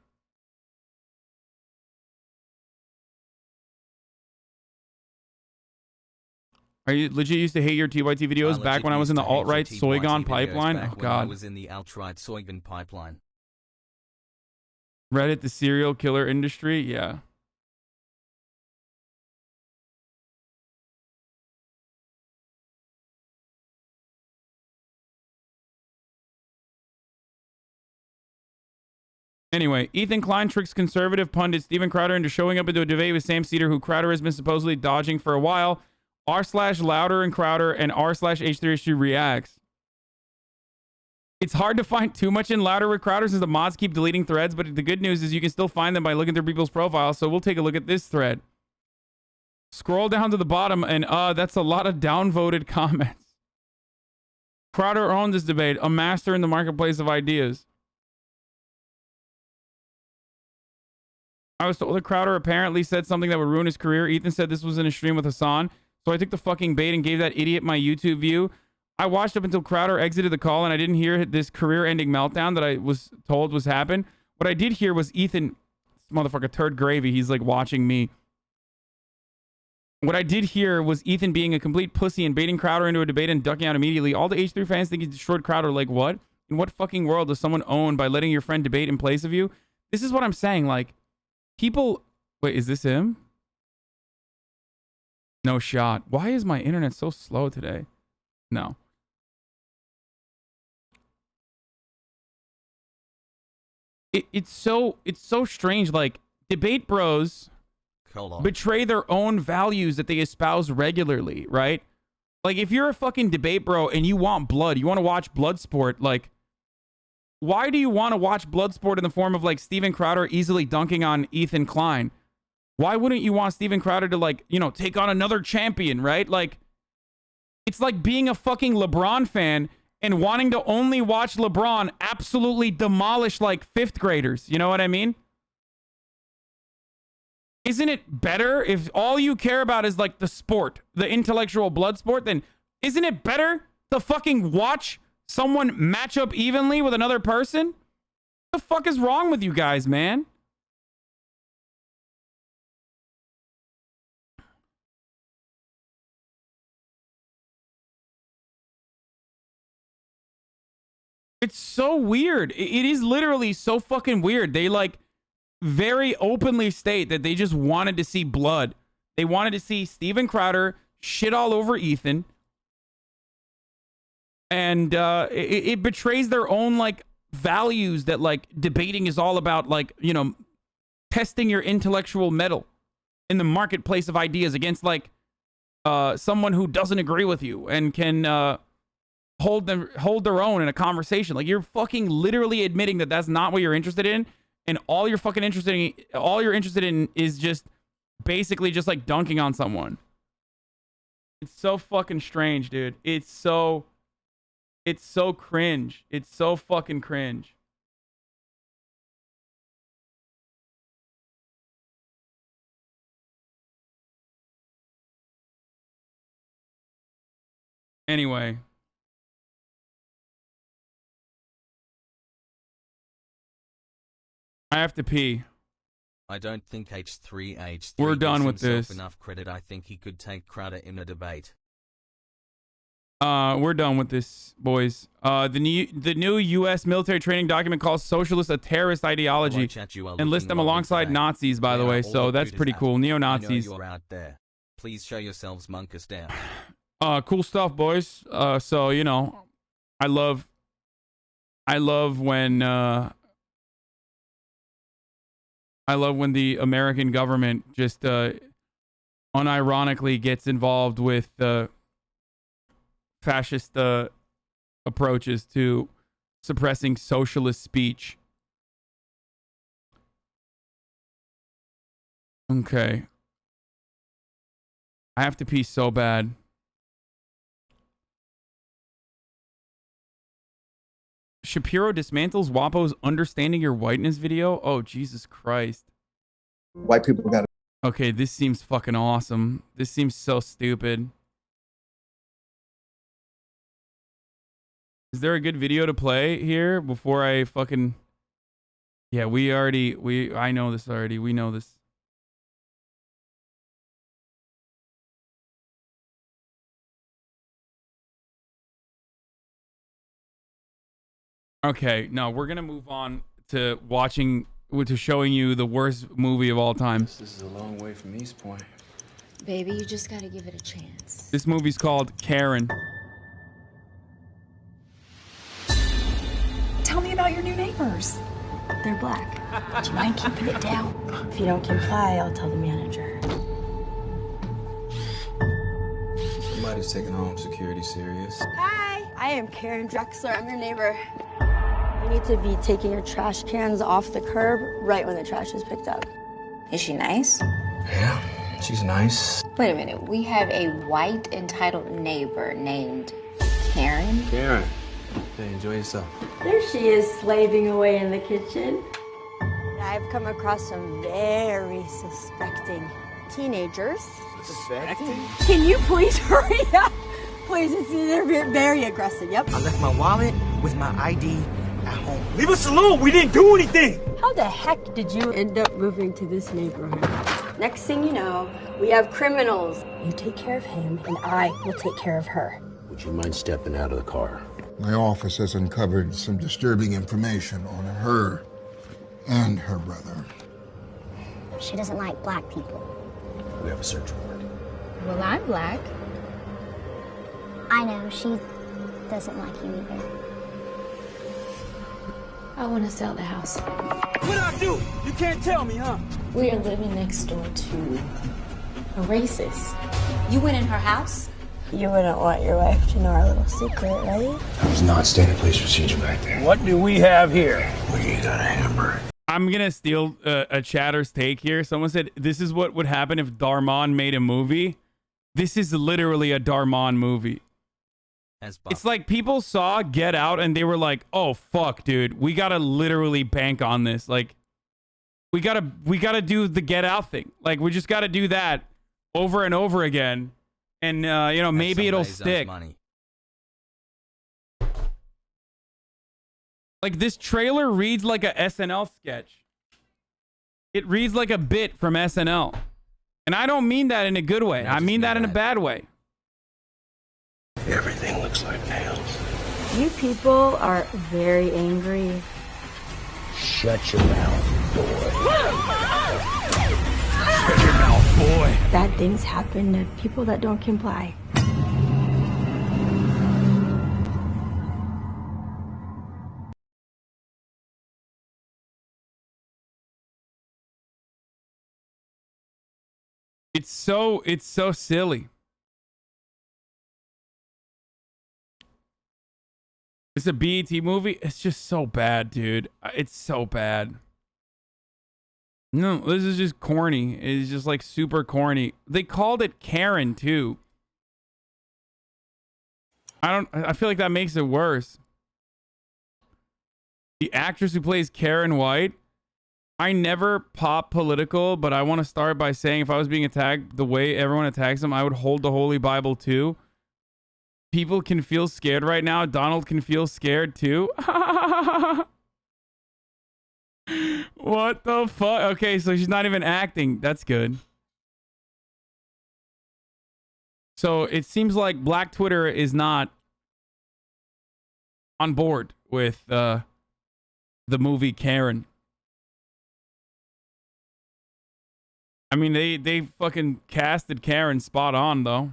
Are you legit used to hate your TYT videos back when I was in the alt-right Soygon pipeline? Oh, God. I was in the alt-right Soygon pipeline. Reddit, the serial killer industry? Yeah. Anyway, Ethan Klein tricks conservative pundit Steven Crowder into showing up into a debate with Sam Cedar, who Crowder has been supposedly dodging for a while. r/louder and Crowder and r/H3H3 reacts. It's hard to find too much in Louder with Crowder since the mods keep deleting threads, but the good news is you can still find them by looking through people's profiles, so we'll take a look at this thread. Scroll down to the bottom, and that's a lot of downvoted comments. Crowder owned this debate, a master in the marketplace of ideas. I was told that Crowder apparently said something that would ruin his career. Ethan said this was in a stream with Hassan, so I took the fucking bait and gave that idiot my YouTube view. I watched up until Crowder exited the call, and I didn't hear this career-ending meltdown that I was told was happened. What I did hear was Ethan, this motherfucker, turd gravy, he's like watching me. What I did hear was Ethan being a complete pussy and baiting Crowder into a debate and ducking out immediately. All the H3 fans think he destroyed Crowder. Like, what? In what fucking world does someone own by letting your friend debate in place of you? This is what I'm saying, like, people... Wait, is this him? No shot. Why is my internet so slow today? No. It's so strange. Like, debate bros betray their own values that they espouse regularly, right? Like, if you're a fucking debate bro and you want blood, you want to watch blood sport, like, why do you want to watch blood sport in the form of like Steven Crowder easily dunking on Ethan Klein? Why wouldn't you want Steven Crowder to, like, you know, take on another champion, right? Like, it's like being a fucking LeBron fan and wanting to only watch LeBron absolutely demolish like fifth graders. You know what I mean? Isn't it better if all you care about is like the sport, the intellectual blood sport? Then isn't it better to fucking watch someone match up evenly with another person? What the fuck is wrong with you guys, man? It's so weird. It is literally so fucking weird. They like very openly state that they just wanted to see blood. They wanted to see Steven Crowder shit all over Ethan. And it betrays their own like values that like debating is all about, like, you know, testing your intellectual mettle in the marketplace of ideas against like someone who doesn't agree with you and can hold their own in a conversation. Like, you're fucking literally admitting that that's not what you're interested in, and all you're interested in is just basically just like dunking on someone. It's so fucking strange, dude. It's so cringe. It's so fucking cringe. Anyway. I have to pee. I don't think H3 We're done with gives himself this. enough credit. I think he could take Crowder in a debate. We're done with this, boys. The new U.S. military training document calls socialists a terrorist ideology and lists them alongside Nazis, by the way. So that's pretty cool. Neo-Nazis. You're out there. Please show yourselves, Monkus down. Cool stuff, boys. So, you know, I love when the American government just unironically gets involved with fascist approaches to suppressing socialist speech. Okay. I have to pee so bad. Shapiro dismantles WAPO's Understanding Your Whiteness video? Oh, Jesus Christ. White people got. Okay, this seems fucking awesome. This seems so stupid. Is there a good video to play here before I fucking... Yeah, I know this already. We know this. Okay, no, we're gonna move on to showing you the worst movie of all time. This is a long way from East Point. Baby, you just gotta give it a chance. This movie's called Karen. Tell me about your new neighbors. They're black. Do you mind keeping it down? If you don't comply, I'll tell the manager. Somebody's taking home security serious. Hi, I am Karen Drexler. I'm your neighbor. You need to be taking your trash cans off the curb right when the trash is picked up. Is she nice? Yeah, she's nice. Wait a minute. We have a white entitled neighbor named Karen. Karen, hey, enjoy yourself. There she is, slaving away in the kitchen. I've come across some very suspecting teenagers. Suspecting? Can you please hurry up? Please, they're very aggressive, yep. I left my wallet with my ID at home. Leave us alone, we didn't do anything! How the heck did you end up moving to this neighborhood? Next thing you know, we have criminals. You take care of him, and I will take care of her. Would you mind stepping out of the car? My office has uncovered some disturbing information on her and her brother. She doesn't like black people. We have a search warrant. Well, I'm black. I know, she doesn't like you either. I want to sell the house. What I do? You can't tell me, huh? We are living next door to a racist. You went in her house? You wouldn't want your wife to know our little secret, right? There's not standard police procedure back there. What do we have here? We got a hammer. I'm gonna steal a chatter's take here. Someone said, this is what would happen if Darman made a movie. This is literally a Darman movie. It's like people saw Get Out and they were like, oh, fuck, dude. We gotta literally bank on this. Like, we gotta do the Get Out thing. Like, we just gotta do that over and over again, and you know, maybe it'll stick. Money. Like, this trailer reads like a SNL sketch. It reads like a bit from SNL, and I don't mean that in a good way. I mean that in a bad way. Everything looks like nails. You people are very angry. Shut your mouth, boy. Shut your mouth, boy. Bad things happen to people that don't comply. It's so silly. It's a BET movie. It's just so bad, dude. It's so bad. No, this is just corny. It's just like super corny. They called it Karen too. I feel like that makes it worse. The actress who plays Karen White. I never pop political, but I want to start by saying if I was being attacked the way everyone attacks them, I would hold the Holy Bible too. People can feel scared right now. Donald can feel scared too. What the fuck? Okay, so she's not even acting. That's good. So it seems like Black Twitter is not on board with the movie Karen. I mean, they fucking casted Karen spot on, though.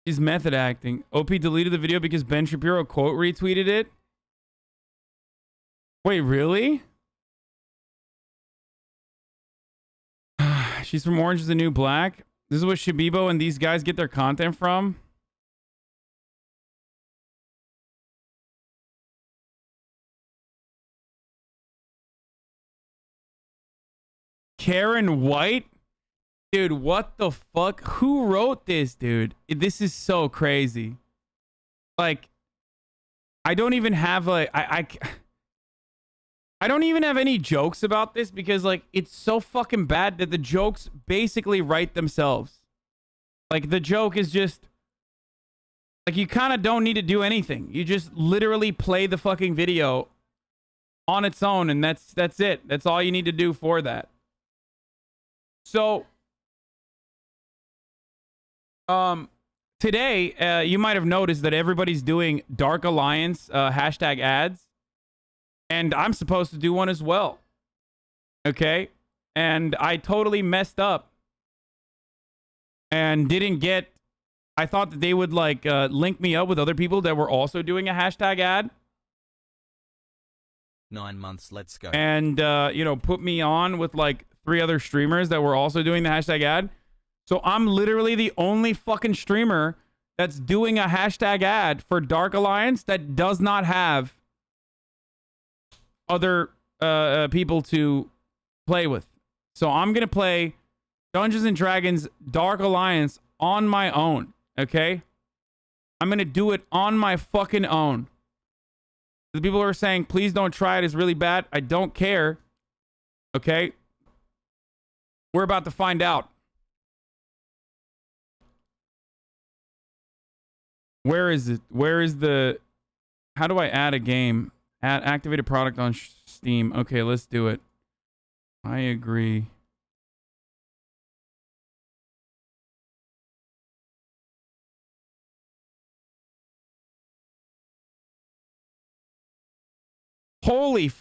She's method acting. OP deleted the video because Ben Shapiro quote retweeted it. Wait, really? She's from Orange is the New Black. This is what Shabibo and these guys get their content from. Karen White? Dude, what the fuck? Who wrote this, dude? This is so crazy. Like, I don't even have I don't even have any jokes about this because, like, it's so fucking bad that the jokes basically write themselves. Like, the joke is just, like, you kind of don't need to do anything. You just literally play the fucking video on its own, and that's it. That's all you need to do for that. So, today, you might have noticed that everybody's doing Dark Alliance hashtag ads. And I'm supposed to do one as well. Okay? And I totally messed up. And didn't get... I thought that they would, like, link me up with other people that were also doing a hashtag ad. 9 months, let's go. And, you know, put me on with, like, 3 other streamers that were also doing the hashtag ad. So I'm literally the only fucking streamer that's doing a hashtag ad for Dark Alliance that does not have other people to play with. So I'm going to play Dungeons and Dragons Dark Alliance on my own. Okay? I'm going to do it on my fucking own. The people who are saying, please don't try it, it's really bad. I don't care. Okay? We're about to find out. Where is it? Where is the... How do I add a game? Add activated product on Steam. Okay, let's do it. I agree. Holy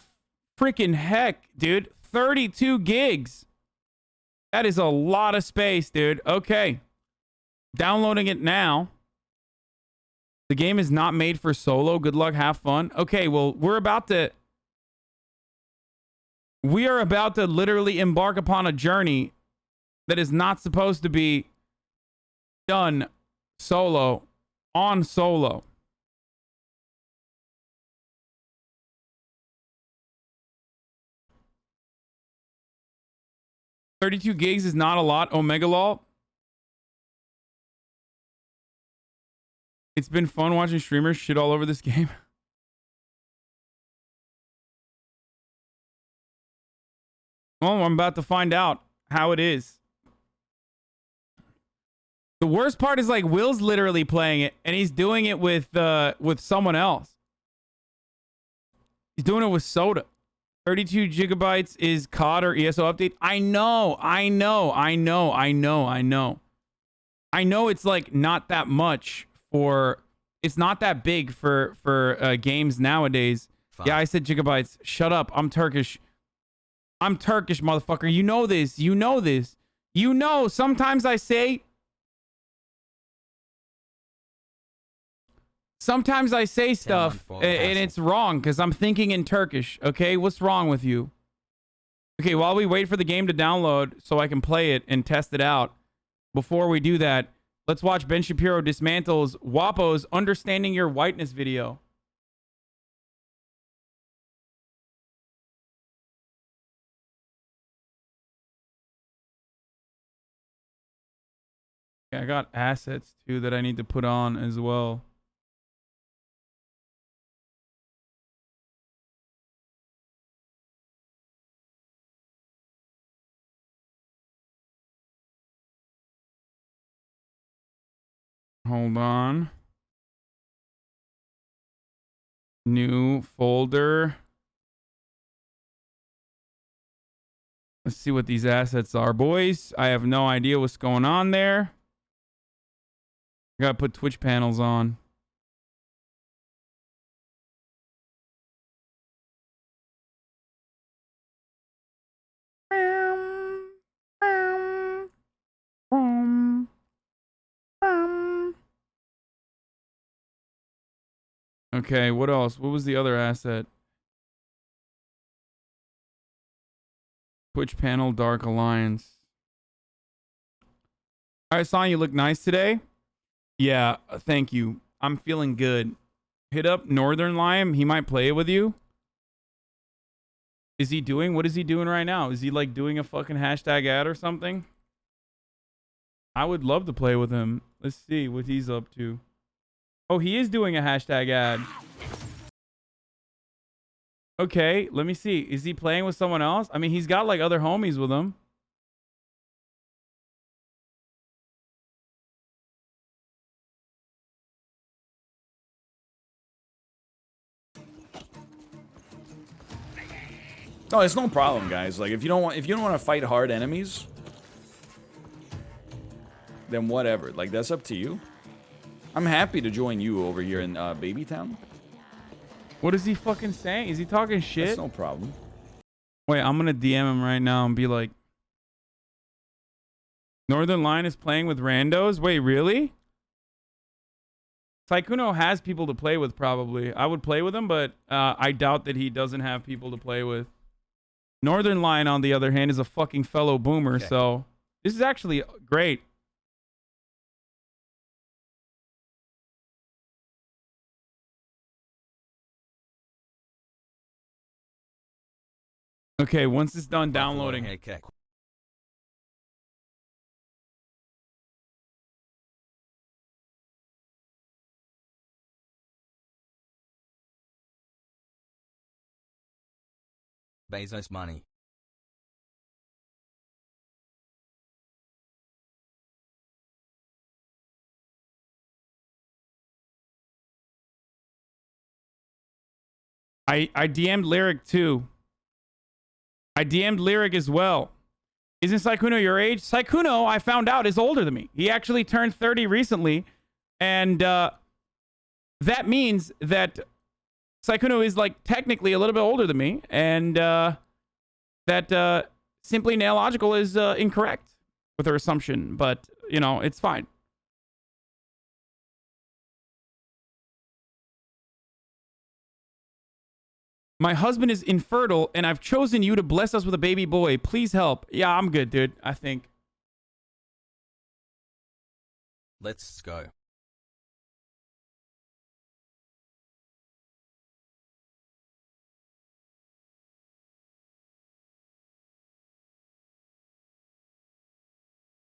freaking heck, dude. 32 gigs. That is a lot of space, dude. Okay. Downloading it now. The game is not made for solo. Good luck. Have fun. Okay, well, we are about to literally embark upon a journey that is not supposed to be done solo on solo. $32 gigs is not a lot, Omega Law. It's been fun watching streamers shit all over this game. I'm about to find out how it is. The worst part is like Will's literally playing it, and he's doing it with someone else. He's doing it with Soda. 32 gigabytes is COD or ESO update. I know. I know it's like not that much for. It's not that big for games nowadays. Fuck. Yeah, I said gigabytes. Shut up. I'm Turkish. I'm Turkish, motherfucker. You know this. You know this. You know. Sometimes I say stuff and it's wrong because I'm thinking in Turkish. Okay, what's wrong with you? Okay, while we wait for the game to download so I can play it and test it out, before we do that, let's watch Ben Shapiro dismantles WAPO's Understanding Your Whiteness video. Okay, I got assets too that I need to put on as well. Hold on. New folder. Let's see what these assets are, boys. I have no idea what's going on there. I gotta put Twitch panels on. Okay, what else? What was the other asset? Twitch panel, Dark Alliance. All right, Son, you look nice today. Yeah, thank you. I'm feeling good. Hit up Northern Lime. He might play it with you. Is he doing? What is he doing right now? Is he like doing a fucking hashtag ad or something? I would love to play with him. Let's see what he's up to. Oh, he is doing a hashtag ad. Okay, let me see. Is he playing with someone else? I mean, he's got like other homies with him. No, it's no problem, guys. Like if you don't want to fight hard enemies, then whatever. Like that's up to you. I'm happy to join you over here in Babytown. What is he fucking saying? Is he talking shit? That's no problem. Wait, I'm gonna DM him right now and be like, Northern Line is playing with randos? Wait, really? Saikuno has people to play with, probably. I would play with him, but I doubt that he doesn't have people to play with. Northern Line, on the other hand, is a fucking fellow boomer, okay. So this is actually great. Okay, once it's done downloading. Okay. Bezos money. I DM'd Lyric too. I DM'd Lyric as well. Isn't Saikuno your age? Saikuno, I found out, is older than me. He actually turned 30 recently. And that means that Saikuno is like technically a little bit older than me. And that Simply Nailogical is incorrect with her assumption. But, you know, it's fine. My husband is infertile, and I've chosen you to bless us with a baby boy. Please help. Yeah, I'm good, dude. I think. Let's go.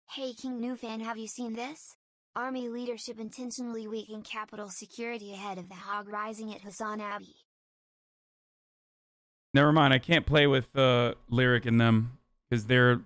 Hey King New Fan, have you seen this? Army leadership intentionally weaken capital security ahead of the Hog Rising at Hasanabi. Never mind. I can't play with Lyric and them. because they're